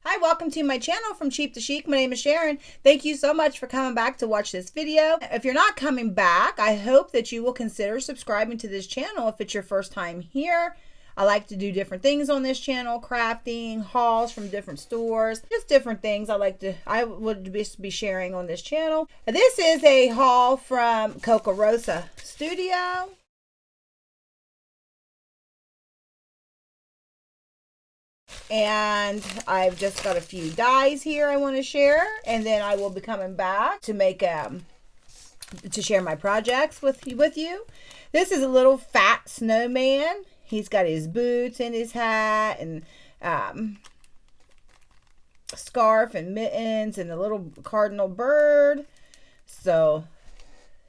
Hi, welcome to my channel From Cheap to Chic. My name is Sharon. Thank you so much for coming back to watch this video. If you're not coming back, I hope that you will consider subscribing to this channel if it's your first time here. I like to do different things on this channel, crafting, hauls from different stores, just different things I would just be sharing on this channel. This is a haul from Kokorosa Studio. And I've just got a few dies here I want to share, and then I will be coming back to make to share my projects with you. This is a little fat snowman. He's got his boots and his hat and scarf and mittens and a little cardinal bird. So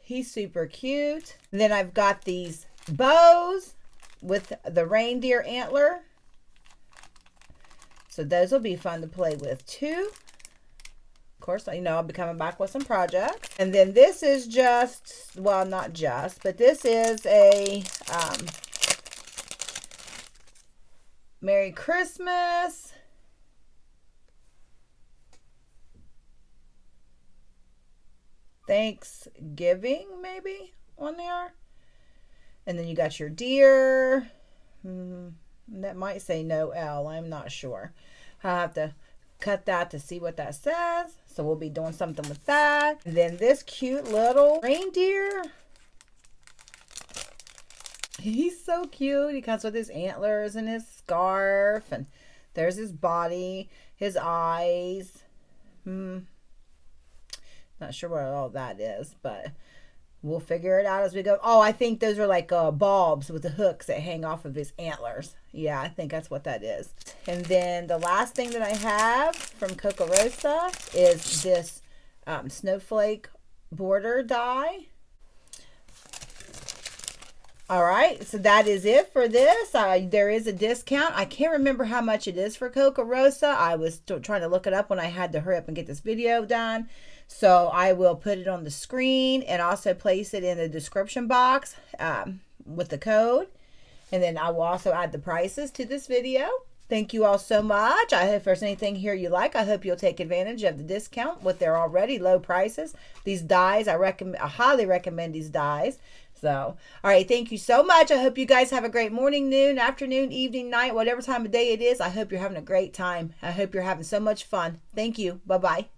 he's super cute. And then I've got these bows with the reindeer antler. So those will be fun to play with too. Of course, I'll be coming back with some projects. And then this is just, well, not just, but this is a Merry Christmas. Thanksgiving, maybe, on there. And then you got your deer. That might say no L. I'm not sure. I'll have to cut that to see what that says. So we'll be doing something with that. And then this cute little reindeer. He's so cute. He comes with his antlers and his scarf. And there's his body, his eyes. Not sure what all that is, but we'll figure it out as we go. Oh, I think those are like bulbs with the hooks that hang off of his antlers. Yeah, I think that's what that is. And then the last thing that I have from Kokorosa is this snowflake border die. All right, so that is it for this. There is a discount. I can't remember how much it is for Kokorosa. I was still trying to look it up when I had to hurry up and get this video done. So I will put it on the screen and also place it in the description box with the code. And then I will also add the prices to this video. Thank you all so much. I hope there's anything here you like. I hope you'll take advantage of the discount with their already low prices. These dies, I highly recommend these dies. So, all right, thank you so much. I hope you guys have a great morning, noon, afternoon, evening, night, whatever time of day it is. I hope you're having a great time. I hope you're having so much fun. Thank you. Bye-bye.